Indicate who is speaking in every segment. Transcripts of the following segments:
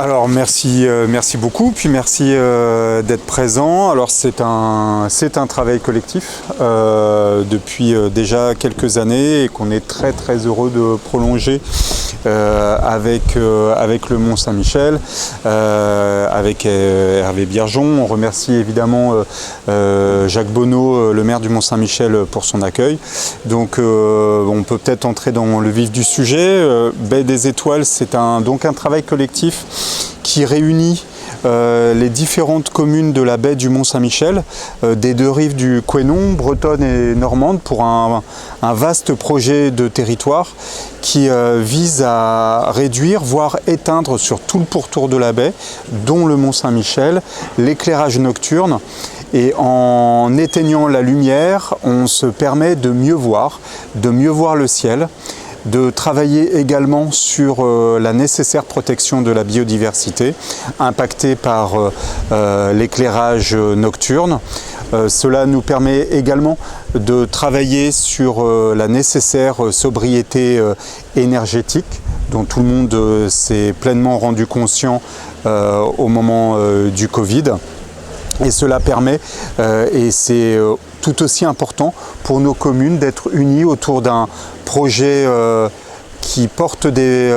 Speaker 1: Alors merci beaucoup, puis merci d'être présent. Alors c'est un travail collectif depuis déjà quelques années et qu'on est très heureux de prolonger avec le Mont-Saint-Michel, avec Hervé Biergeon. On remercie évidemment Jacques Bonneau, le maire du Mont-Saint-Michel, pour son accueil. Donc on peut peut-être entrer dans le vif du sujet. Baie des Étoiles, c'est donc un travail collectif qui réunit les différentes communes de la baie du Mont-Saint-Michel, des deux rives du Couesnon, bretonne et normande, pour un vaste projet de territoire qui vise à réduire, voire éteindre sur tout le pourtour de la baie, dont le Mont-Saint-Michel, l'éclairage nocturne. Et en éteignant la lumière, on se permet de mieux voir le ciel, de travailler également sur la nécessaire protection de la biodiversité impactée par l'éclairage nocturne. Cela nous permet également de travailler sur la nécessaire sobriété énergétique dont tout le monde s'est pleinement rendu conscient au moment du Covid. Et cela permet, et c'est tout aussi important pour nos communes, d'être unies autour d'un projet qui porte des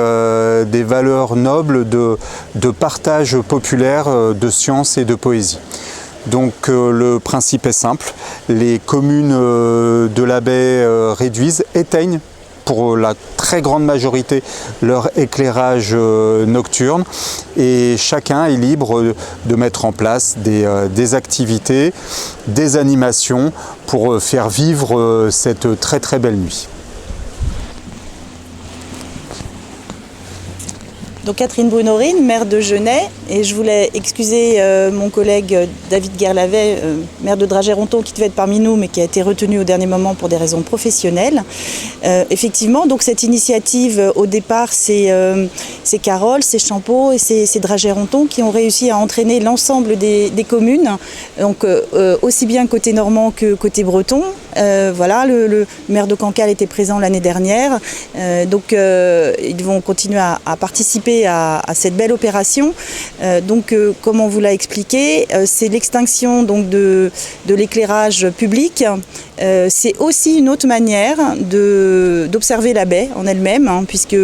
Speaker 1: valeurs nobles de partage populaire, de science et de poésie. Donc le principe est simple, les communes de la baie réduisent, éteignent pour la très grande majorité leur éclairage nocturne, et chacun est libre de mettre en place des activités, des animations pour faire vivre cette très belle nuit.
Speaker 2: Donc Catherine Brunorine, maire de Genêt, et je voulais excuser mon collègue David Guerlavet, maire de Dragey-Ronthon, qui devait être parmi nous mais qui a été retenu au dernier moment pour des raisons professionnelles. Effectivement, donc cette initiative au départ, c'est Carole, c'est Champeau et c'est Dragey-Ronthon qui ont réussi à entraîner l'ensemble des communes, donc aussi bien côté normand que côté breton. Voilà, le maire de Cancale était présent l'année dernière, donc ils vont continuer à participer à cette belle opération. Donc, comme on vous l'a expliqué, c'est l'extinction donc de l'éclairage public. C'est aussi une autre manière d'observer la baie en elle-même, hein, puisque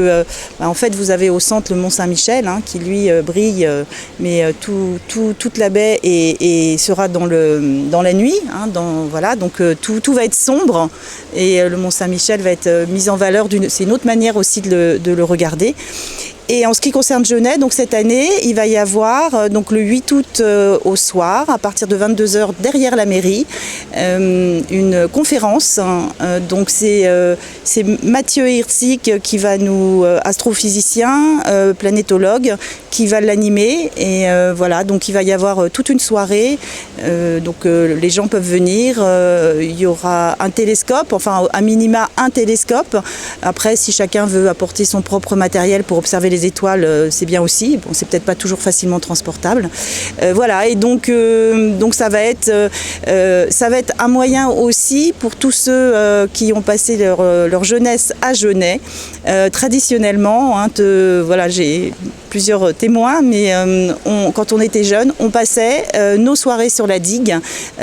Speaker 2: en fait vous avez au centre le Mont-Saint-Michel qui lui brille, mais toute la baie sera dans la nuit. Hein, voilà, donc tout va être sombre et le Mont-Saint-Michel va être mis en valeur. C'est une autre manière aussi de le regarder. Et en ce qui concerne Genêt, donc cette année, il va y avoir donc le 8 août au soir, à partir de 22h derrière la mairie, une conférence. Donc c'est Mathieu Hirsig qui va astrophysicien, planétologue, qui va l'animer. Et voilà, donc il va y avoir toute une soirée. Donc les gens peuvent venir. Il y aura un télescope, enfin à minima un télescope. Après, si chacun veut apporter son propre matériel pour observer les étoiles, c'est bien aussi. Bon, c'est peut-être pas toujours facilement transportable. Voilà, et donc ça va être un moyen aussi pour tous ceux qui ont passé leur jeunesse à Genêt. Traditionnellement, hein, voilà, j'ai plusieurs témoins, mais quand on était jeune, on passait nos soirées sur la digue,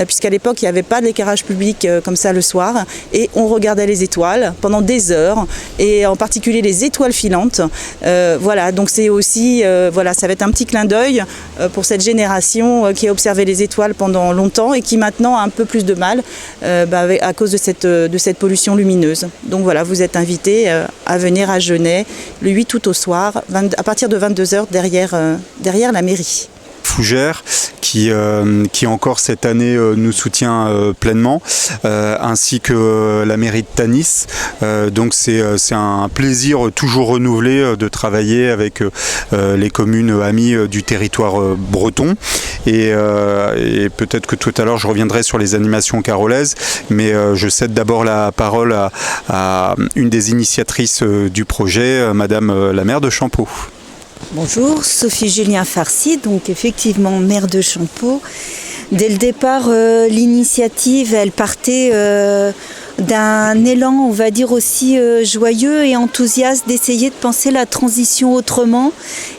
Speaker 2: puisqu'à l'époque il n'y avait pas d'éclairage public comme ça le soir, et on regardait les étoiles pendant des heures, et en particulier les étoiles filantes. Voilà, donc c'est aussi, voilà, ça va être un petit clin d'œil pour cette génération qui a observé les étoiles pendant longtemps et qui maintenant a un peu plus de mal à cause de cette pollution lumineuse. Donc voilà, vous êtes invités à venir à Genêt le 8 août au soir, à partir de 22h derrière la mairie.
Speaker 1: Fougères qui encore cette année nous soutient pleinement, ainsi que la mairie de Tanis. Donc c'est un plaisir toujours renouvelé de travailler avec les communes amies du territoire breton. Et peut-être que tout à l'heure je reviendrai sur les animations carolaises, mais je cède d'abord la parole à une des initiatrices du projet, Madame la maire de Champeau.
Speaker 3: Bonjour, Sophie Julien Farcy, donc effectivement maire de Champeau. Dès le départ, l'initiative, elle partait d'un élan, on va dire aussi joyeux et enthousiaste d'essayer de penser la transition autrement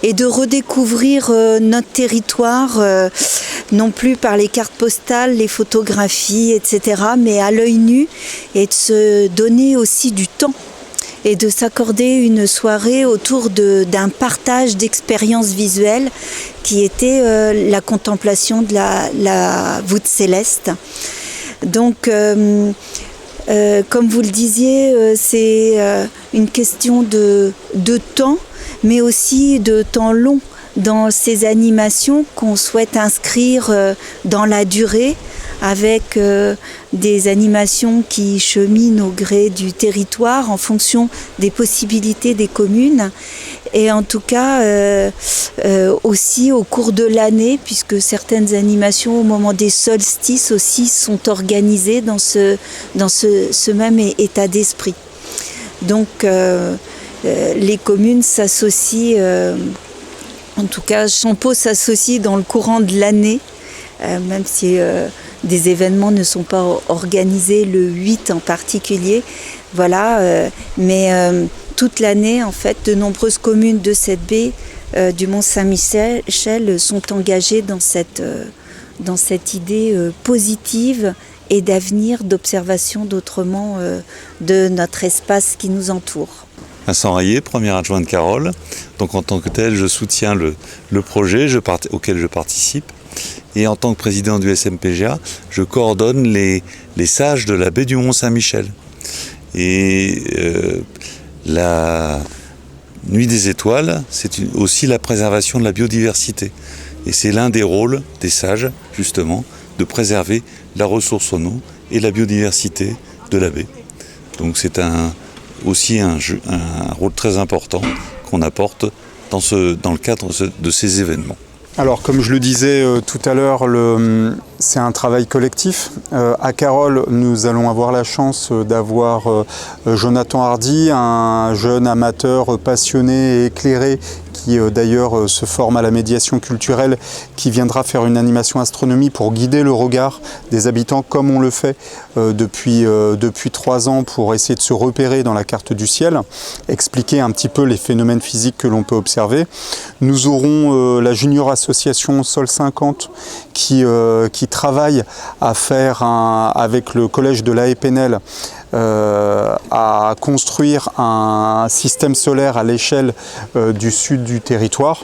Speaker 3: et de redécouvrir notre territoire, non plus par les cartes postales, les photographies, etc., mais à l'œil nu, et de se donner aussi du temps et de s'accorder une soirée autour d'un partage d'expériences visuelles qui était la contemplation de la voûte céleste. Donc, comme vous le disiez, c'est une question de temps, mais aussi de temps long dans ces animations qu'on souhaite inscrire dans la durée, avec des animations qui cheminent au gré du territoire en fonction des possibilités des communes, et en tout cas aussi au cours de l'année, puisque certaines animations au moment des solstices aussi sont organisées dans ce même état d'esprit. Donc les communes s'associent, en tout cas Champeaux s'associe dans le courant de l'année, même si des événements ne sont pas organisés le 8 en particulier, voilà, mais toute l'année, en fait, de nombreuses communes de cette baie du Mont-Saint-Michel sont engagées dans cette idée positive et d'avenir, d'observation d'autrement de notre espace qui nous entoure.
Speaker 4: Vincent Rayet, premier adjoint de Carole. Donc en tant que tel, je soutiens le projet auquel je participe. Et en tant que président du SMPGA, je coordonne les sages de la baie du Mont-Saint-Michel. Et la Nuit des étoiles, c'est aussi la préservation de la biodiversité. Et c'est l'un des rôles des sages, justement, de préserver la ressource en eau et la biodiversité de la baie. Donc c'est aussi un rôle très important qu'on apporte dans le cadre de ces événements.
Speaker 1: Alors, comme je le disais tout à l'heure, c'est un travail collectif. À Carole, nous allons avoir la chance d'avoir Jonathan Hardy, un jeune amateur passionné et éclairé qui d'ailleurs se forme à la médiation culturelle, qui viendra faire une animation astronomie pour guider le regard des habitants, comme on le fait depuis 3 ans, pour essayer de se repérer dans la carte du ciel, expliquer un petit peu les phénomènes physiques que l'on peut observer. Nous aurons la Junior Association Sol 50 qui travaille à faire avec le collège de la Épinel à construire un système solaire à l'échelle du sud du territoire.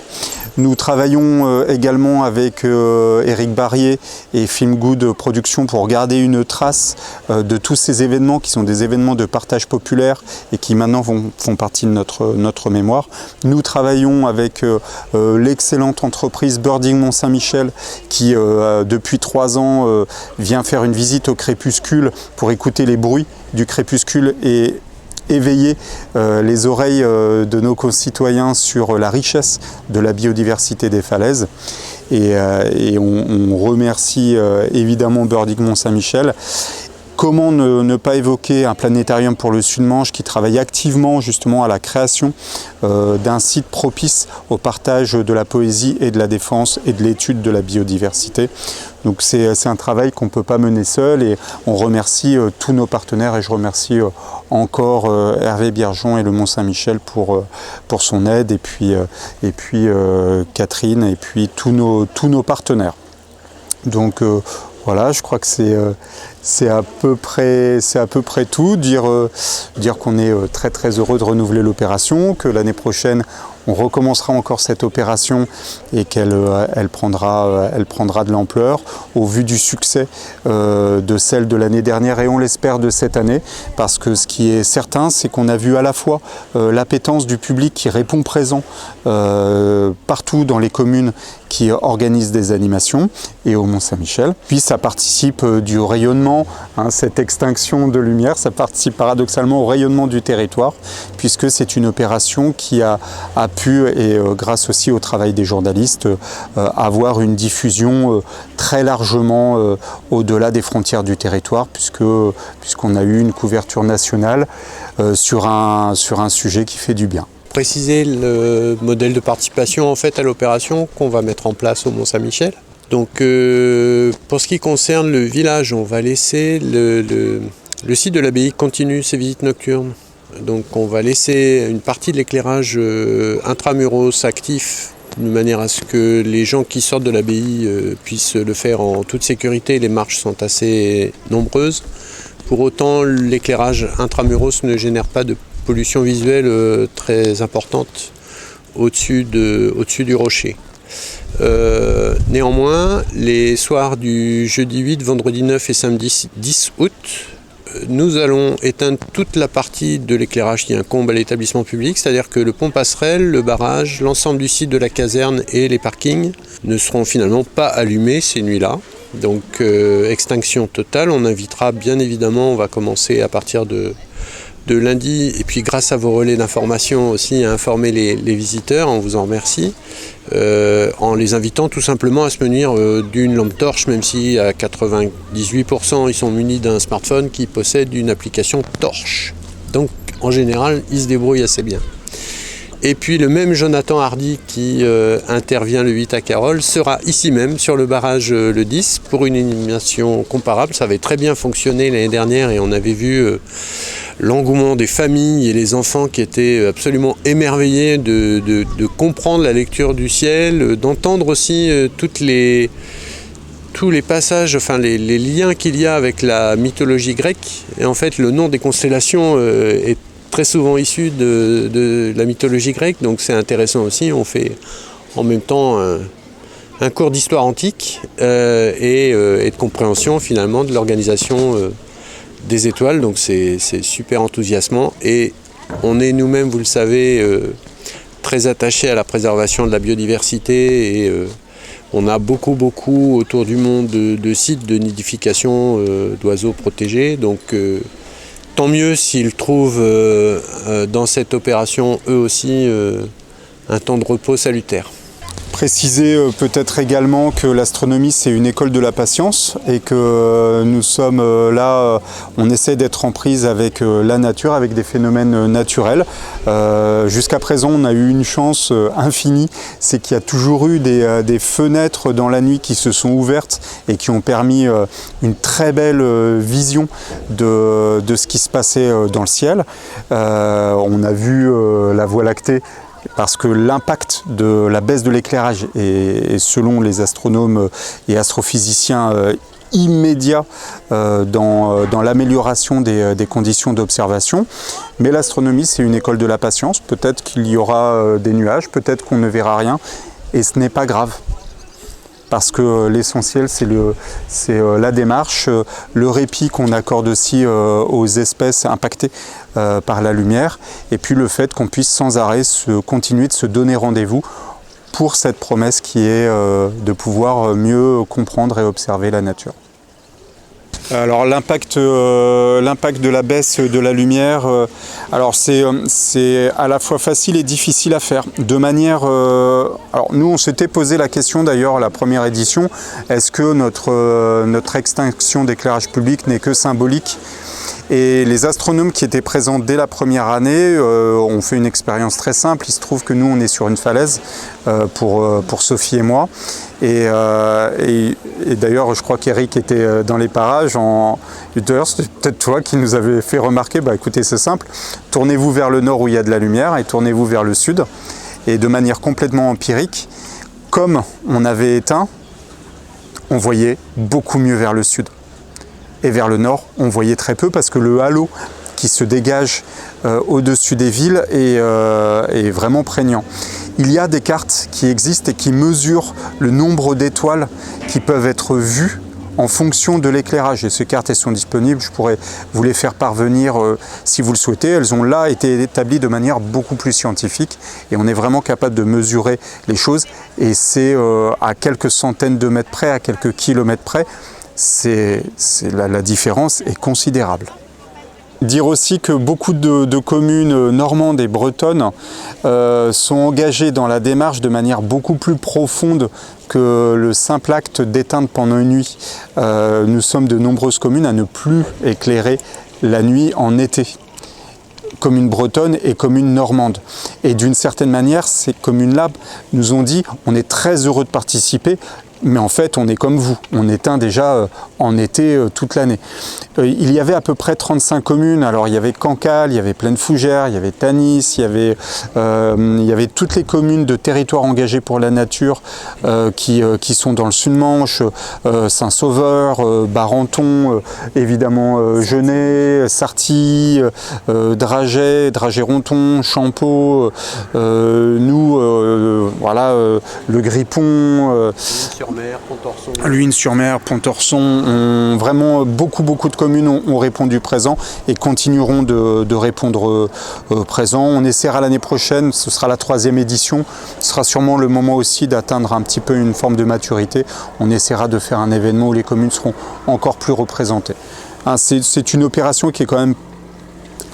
Speaker 1: Nous travaillons également avec Éric Barrier et Film Good Productions pour garder une trace de tous ces événements qui sont des événements de partage populaire et qui maintenant font partie de notre mémoire. Nous travaillons avec l'excellente entreprise Birding Mont-Saint-Michel qui depuis 3 ans vient faire une visite au crépuscule pour écouter les bruits du crépuscule et éveiller les oreilles de nos concitoyens sur la richesse de la biodiversité des falaises. Et on remercie évidemment Birding Mont-Saint-Michel. Comment ne pas évoquer un planétarium pour le Sud-Manche qui travaille activement justement à la création d'un site propice au partage de la poésie et de la défense et de l'étude de la biodiversité. Donc c'est un travail qu'on ne peut pas mener seul, et on remercie tous nos partenaires, et je remercie encore Hervé Biergeon et le Mont-Saint-Michel pour son aide, et puis Catherine, et puis tous nos partenaires. Donc voilà, je crois que c'est à peu près tout. Dire qu'on est très très heureux de renouveler l'opération, que l'année prochaine on recommencera encore cette opération et qu'elle prendra de l'ampleur au vu du succès de celle de l'année dernière, et on l'espère de cette année, parce que ce qui est certain, c'est qu'on a vu à la fois l'appétence du public qui répond présent partout dans les communes qui organisent des animations et au Mont-Saint-Michel. Puis ça participe du rayonnement, cette extinction de lumière, ça participe paradoxalement au rayonnement du territoire, puisque c'est une opération qui a pu, et grâce aussi au travail des journalistes, avoir une diffusion très largement au-delà des frontières du territoire, puisqu'on a eu une couverture nationale sur un sujet qui fait du bien.
Speaker 5: Préciser le modèle de participation en fait à l'opération qu'on va mettre en place au Mont-Saint-Michel. Donc pour ce qui concerne le village, on va laisser Le site de l'abbaye continue ses visites nocturnes. Donc on va laisser une partie de l'éclairage intramuros actif de manière à ce que les gens qui sortent de l'abbaye puissent le faire en toute sécurité. Les marches sont assez nombreuses. Pour autant, l'éclairage intramuros ne génère pas de pollution visuelle très importante au-dessus du rocher. Néanmoins, les soirs du jeudi 8, vendredi 9 et samedi 10 août, nous allons éteindre toute la partie de l'éclairage qui incombe à l'établissement public, c'est-à-dire que le pont passerelle, le barrage, l'ensemble du site de la caserne et les parkings ne seront finalement pas allumés ces nuits-là. Donc extinction totale. On invitera bien évidemment, on va commencer à partir de lundi, et puis grâce à vos relais d'information aussi à informer les visiteurs, on vous en remercie, en les invitant tout simplement à se munir d'une lampe torche, même si à 98% ils sont munis d'un smartphone qui possède une application torche. Donc en général, ils se débrouillent assez bien. Et puis le même Jonathan Hardy qui intervient le 8 à Carole sera ici même sur le barrage le 10 pour une animation comparable. Ça avait très bien fonctionné l'année dernière et on avait vu l'engouement des familles et les enfants qui étaient absolument émerveillés de comprendre la lecture du ciel, d'entendre aussi tous les passages, enfin les liens qu'il y a avec la mythologie grecque. Et en fait, le nom des constellations est très souvent issu de la mythologie grecque, donc c'est intéressant aussi. On fait en même temps un cours d'histoire antique et de compréhension finalement de l'organisation des étoiles, donc c'est super enthousiasmant. Et on est nous-mêmes, vous le savez, très attachés à la préservation de la biodiversité et on a beaucoup autour du monde de sites de nidification d'oiseaux protégés, donc tant mieux s'ils trouvent dans cette opération, eux aussi, un temps de repos salutaire.
Speaker 1: Préciser peut-être également que l'astronomie c'est une école de la patience et que nous sommes là, on essaie d'être en prise avec la nature, avec des phénomènes naturels. Jusqu'à présent on a eu une chance infinie, c'est qu'il y a toujours eu des fenêtres dans la nuit qui se sont ouvertes et qui ont permis une très belle vision de ce qui se passait dans le ciel. On a vu la Voie lactée, parce que l'impact de la baisse de l'éclairage est, selon les astronomes et astrophysiciens, immédiat dans l'amélioration des conditions d'observation. Mais l'astronomie, c'est une école de la patience. Peut-être qu'il y aura des nuages, peut-être qu'on ne verra rien, et ce n'est pas grave. Parce que l'essentiel, c'est la démarche, le répit qu'on accorde aussi aux espèces impactées par la lumière, et puis le fait qu'on puisse sans arrêt continuer de se donner rendez-vous pour cette promesse qui est de pouvoir mieux comprendre et observer la nature. Alors l'impact de la baisse de la lumière, alors c'est à la fois facile et difficile à faire. De manière, alors nous on s'était posé la question d'ailleurs à la première édition, est-ce que notre extinction d'éclairage public n'est que symbolique ? Et les astronomes qui étaient présents dès la première année ont fait une expérience très simple. Il se trouve que nous, on est sur une falaise pour Sophie et moi. Et d'ailleurs, je crois qu'Eric était dans les parages. D'ailleurs, c'était peut-être toi qui nous avais fait remarquer, écoutez, c'est simple, tournez-vous vers le nord où il y a de la lumière et tournez-vous vers le sud. Et de manière complètement empirique, comme on avait éteint, on voyait beaucoup mieux vers le sud. Et vers le nord, on voyait très peu parce que le halo qui se dégage au-dessus des villes est vraiment prégnant. Il y a des cartes qui existent et qui mesurent le nombre d'étoiles qui peuvent être vues en fonction de l'éclairage. Et ces cartes, elles sont disponibles, je pourrais vous les faire parvenir si vous le souhaitez. Elles ont là été établies de manière beaucoup plus scientifique et on est vraiment capable de mesurer les choses. Et c'est à quelques centaines de mètres près, à quelques kilomètres près. La différence est considérable. Dire aussi que beaucoup de communes normandes et bretonnes sont engagées dans la démarche de manière beaucoup plus profonde que le simple acte d'éteindre pendant une nuit. Nous sommes de nombreuses communes à ne plus éclairer la nuit en été. Communes bretonnes et communes normandes. Et d'une certaine manière, ces communes-là nous ont dit on est très heureux de participer. Mais en fait, on est comme vous, on éteint déjà en été toute l'année. Il y avait à peu près 35 communes, alors il y avait Cancale, il y avait Plaine-Fougère, il y avait Tanis, il y avait toutes les communes de territoire engagé pour la nature qui sont dans le Sud-Manche, Saint-Sauveur, Barenton, évidemment Genêt, Sarty, Dragey-Ronton, Champeaux, voilà, le Grippon, Luynes-sur-Mer, Pontorson, vraiment beaucoup de communes ont répondu présent et continueront de répondre présent. On essaiera l'année prochaine, ce sera la 3e édition, ce sera sûrement le moment aussi d'atteindre un petit peu une forme de maturité. On essaiera de faire un événement où les communes seront encore plus représentées. C'est une opération qui est quand même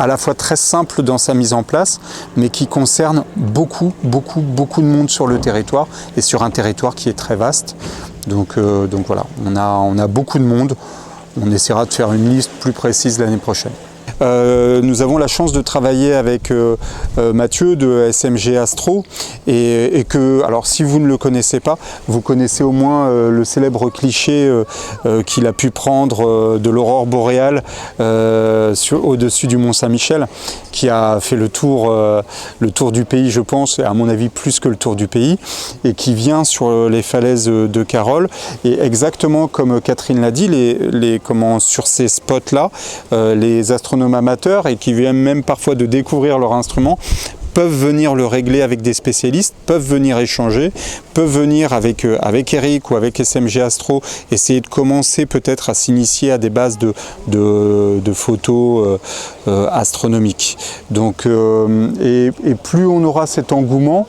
Speaker 1: à la fois très simple dans sa mise en place, mais qui concerne beaucoup de monde sur le territoire et sur un territoire qui est très vaste. Donc voilà, on a beaucoup de monde. On essaiera de faire une liste plus précise l'année prochaine. Nous avons la chance de travailler avec Mathieu de SMG Astro et que, alors si vous ne le connaissez pas, vous connaissez au moins le célèbre cliché qu'il a pu prendre de l'aurore boréale au-dessus du Mont Saint-Michel, qui a fait le tour du pays, je pense, et à mon avis plus que le tour du pays, et qui vient sur les falaises de Carol. Et exactement comme Catherine l'a dit, sur ces spots-là, les astronomes amateurs et qui viennent même parfois de découvrir leur instrument peuvent venir le régler avec des spécialistes, peuvent venir échanger, peuvent venir avec Eric ou avec SMG Astro essayer de commencer peut-être à s'initier à des bases de photos astronomiques. Donc, et plus on aura cet engouement,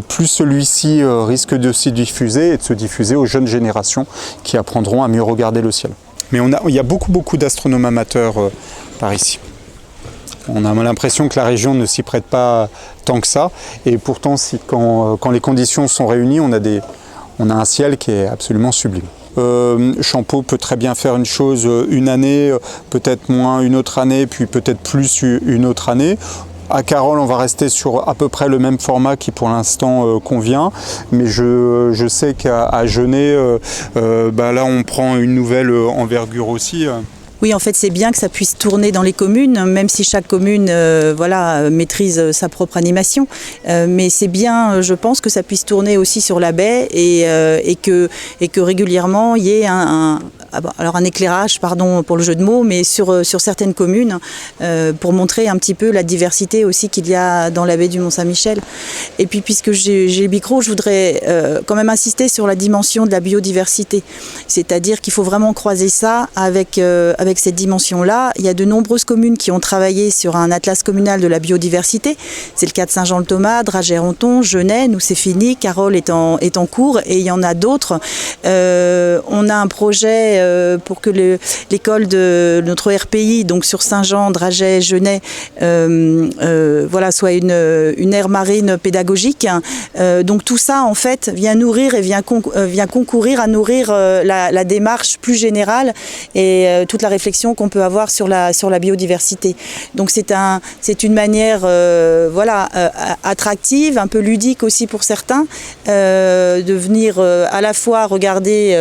Speaker 1: plus celui-ci risque de se diffuser et de se diffuser aux jeunes générations qui apprendront à mieux regarder le ciel. Mais il y a beaucoup d'astronomes amateurs par ici. On a l'impression que la région ne s'y prête pas tant que ça. Et pourtant, quand les conditions sont réunies, on a un ciel qui est absolument sublime. Champeaux peut très bien faire une chose une année, peut-être moins une autre année, puis peut-être plus une autre année. À Carol, on va rester sur à peu près le même format qui pour l'instant convient, mais je sais qu'à Genêt, là on prend une nouvelle envergure aussi.
Speaker 2: Oui, en fait, c'est bien que ça puisse tourner dans les communes, même si chaque commune maîtrise sa propre animation. Mais c'est bien, je pense, que ça puisse tourner aussi sur la baie et que régulièrement, il y ait un éclairage, pardon pour le jeu de mots, mais sur certaines communes pour montrer un petit peu la diversité aussi qu'il y a dans la baie du Mont-Saint-Michel. Et puis, puisque j'ai le micro, je voudrais quand même insister sur la dimension de la biodiversité. C'est-à-dire qu'il faut vraiment croiser ça avec cette dimension-là. Il y a de nombreuses communes qui ont travaillé sur un atlas communal de la biodiversité. C'est le cas de Saint-Jean-le-Thomas, Dragey-Ronton, Genêt, nous c'est fini, Carol est en cours et il y en a d'autres. On a un projet pour que l'école de notre RPI, donc sur Saint-Jean, Dragey, Genêt, soit une aire marine pédagogique. Donc tout ça, en fait, vient nourrir et vient concourir à nourrir la démarche plus générale et toute la réflexion qu'on peut avoir sur la biodiversité. Donc c'est une manière attractive, un peu ludique aussi pour certains, de venir à la fois regarder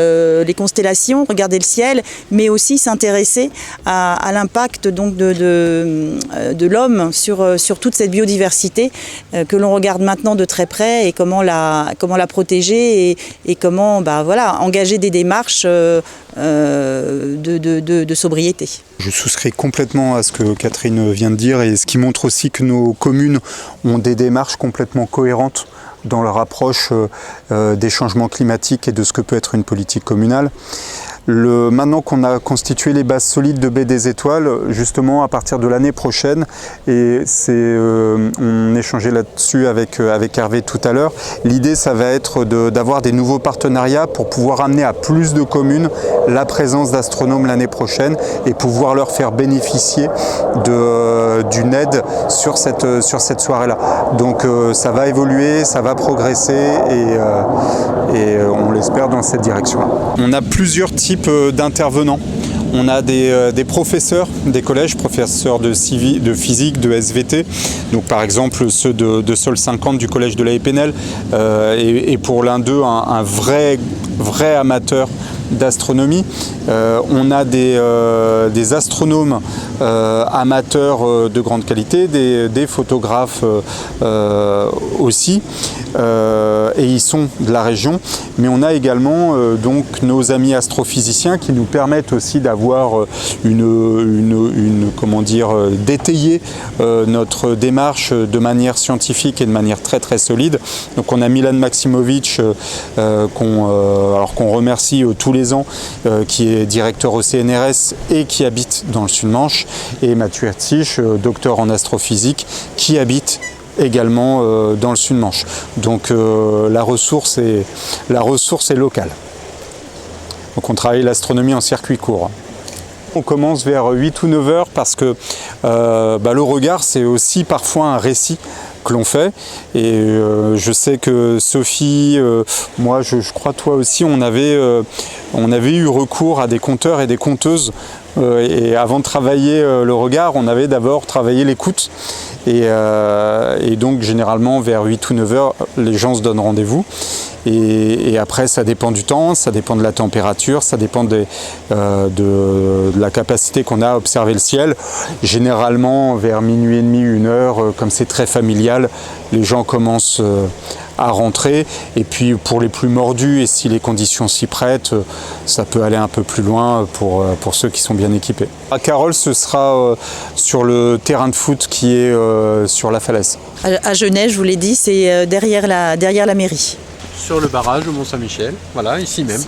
Speaker 2: les constellations, regarder le ciel, mais aussi s'intéresser à l'impact donc de l'homme sur toute cette biodiversité que l'on regarde maintenant de très près et comment la protéger et comment engager des démarches de sobriété.
Speaker 1: Je souscris complètement à ce que Catherine vient de dire et ce qui montre aussi que nos communes ont des démarches complètement cohérentes dans leur approche des changements climatiques et de ce que peut être une politique communale. Maintenant qu'on a constitué les bases solides de Baie des Étoiles, justement à partir de l'année prochaine, et on échangeait là-dessus avec Hervé tout à l'heure, l'idée ça va être d'avoir des nouveaux partenariats pour pouvoir amener à plus de communes la présence d'astronomes l'année prochaine et pouvoir leur faire bénéficier d'une aide sur cette soirée-là. Donc ça va évoluer, ça va progresser et on l'espère dans cette direction-là. On a plusieurs types d'intervenants. On a des professeurs des collèges, professeurs de physique, de SVT, donc par exemple ceux de Sol 50 du collège de la Épinel, et pour l'un d'eux un vrai vrais amateurs d'astronomie. On a des astronomes amateurs de grande qualité, des photographes aussi, et ils sont de la région. Mais on a également donc nos amis astrophysiciens qui nous permettent aussi d'avoir d'étayer notre démarche de manière scientifique et de manière très très solide. Donc on a Milan Maximovic qu'on remercie tous les ans, qui est directeur au CNRS et qui habite dans le Sud-Manche, et Mathieu Herzich, docteur en astrophysique, qui habite également dans le Sud-Manche. Donc la ressource est locale. Donc on travaille l'astronomie en circuit court. On commence vers 8 ou 9 heures parce que le regard, c'est aussi parfois un récit que l'on fait. Et je sais que Sophie, moi je crois toi aussi, on avait eu recours à des conteurs et des conteuses. Et avant de travailler le regard, on avait d'abord travaillé l'écoute. Et donc généralement vers 8 ou 9 heures, les gens se donnent rendez-vous. Et après, ça dépend du temps, ça dépend de la température, ça dépend de la capacité qu'on a à observer le ciel. Généralement, vers minuit et demi, 1 heure, comme c'est très familial, les gens commencent à rentrer. Et puis pour les plus mordus, et si les conditions s'y prêtent, ça peut aller un peu plus loin pour ceux qui sont bien équipés. À Carole, ce sera sur le terrain de foot qui est sur la falaise.
Speaker 2: À Genève, je vous l'ai dit, c'est derrière la mairie.
Speaker 5: Sur le barrage au Mont-Saint-Michel, voilà, ici même.